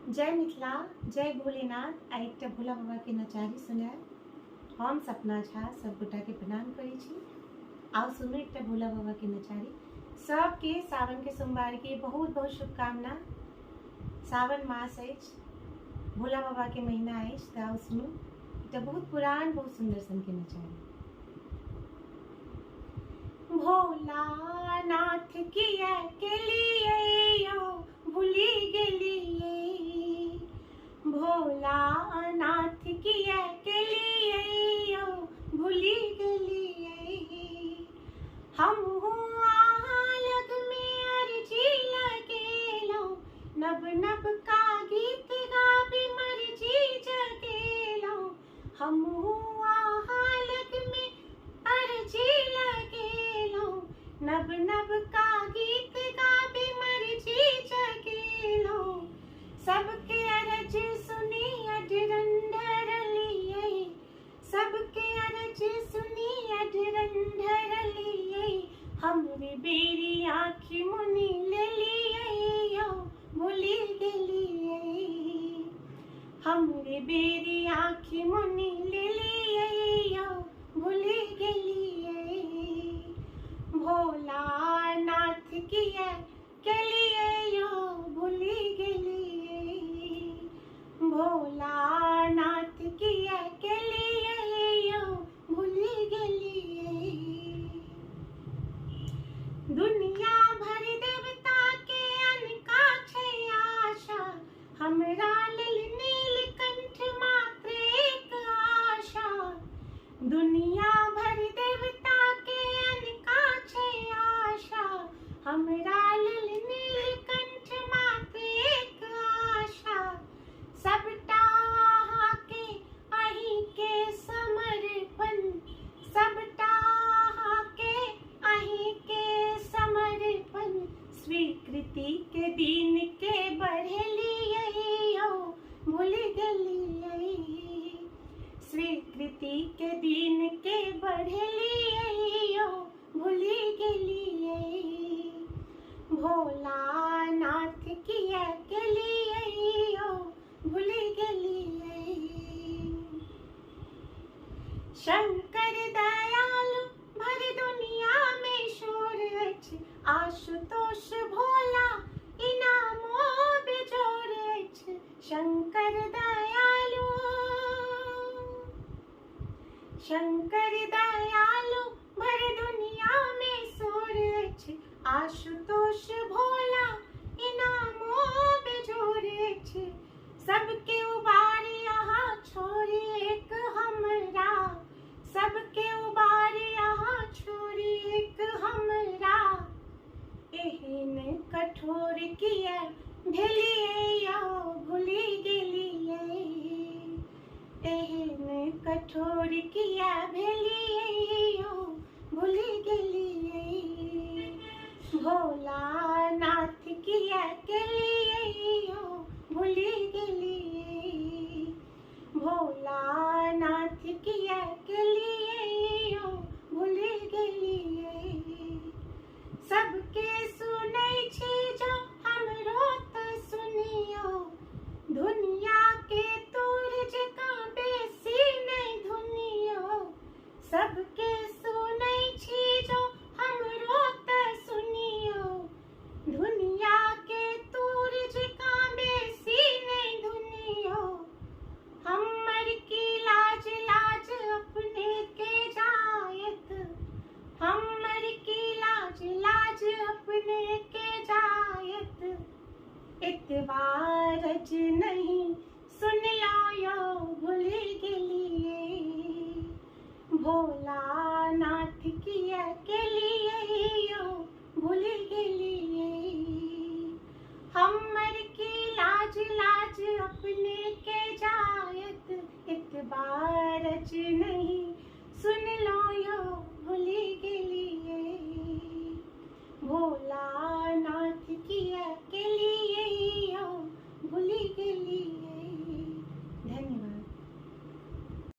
जय मिथिला, जय भोलेनाथ। आ एकटा भोला बाबा के नचारी सुनाए। हम सपना झा सब गोटा के प्रणाम करै छी। आओ सुनू एकटा भोला बाबा के नचारी। सबके सावन के सोमवार के बहुत बहुत शुभकामना। सावन मास अछि, भोला बाबा के महीना अछि, तऽ आओ सुनू एकटा बहुत पुरान बहुत सुंदर सन के नचारी। भोलानाथ किया के लिए यो भूली गेलिए, भोलानाथ किया के लिए यो भूली गेलिए। हम लग में अर्जी लगेलो, नब नब का गीत गाबी मर्जी जगेलो। हम लग में अर्जी लगेलो, नब नब का गीत गाबी मर्जी जगेलो। सबके अरज सुनी अढरंढर लिए, सबके अरज सुनी अढरंढर लिए। हमरी बेरी आँखी मुनी ले लिए यो भूली गेलिए, हमरे बेरी आँखी मुनी ले लिए यो भूली गेलिए। भोलानाथ किया के लिए यो भूली गेलिए, भोलानाथ किया के लिए यो भूली गेलिए। दुनिया भर देवता के अनका छै आशा, हमरा लेल नीलकंठ मात्र एक आशा। दुनिया भर देवता के अनका छै आशा, हमरा लेल नीलकंठ मात्र एक आशा। सबटा अहाँके अहीं के समर्पण, सबटा अहाँके अहीं के समर्पण। स्वीकृति के दिन के बढ़ेलिए यो भूल गेलिए, स्वीकृति के दिन के बढ़ेलिए यो भूल गेलिए। भोलानाथ किया के लिए यो भूल गेलिए। शंकर दयालु भर दुनिया में शोर अछि, आशुतोष भोला इनामो बेजोर अछि। शंकर दयालु, शंकर दयालु भर दुनिया में शोर अछि, आशुतोष भोला इनामो बेजोर अछि। सबके उबारी यहाँ छोड़ी एक हमरा, सबके उबारी यहाँ छोड़ी एक हमरा। एहन कठोर किया भेलिए यो भूली गेलिए, एहन कठोर किया भेलिए यो भूली गेलिए। भोलानाथ किया के लिए यो भूली गेलिए, भोलानाथ किया के लिए यो भूली गेलिए। सबके सुनै छी जो हमरो त सुनियो, दुनिया के तोर जकाँ बेसी नहीं धुनियो। सबके सुनै छी जो हमरो त सुनियो, दुनिया के तोर जकाँ बेसी नहीं धुनियो। हमर की लाज लाज अपने के जायत, हमर की लाज लाज अपने के जायत। इतवारज नहीं सुन लो यो भूल गेलिए, भोलानाथ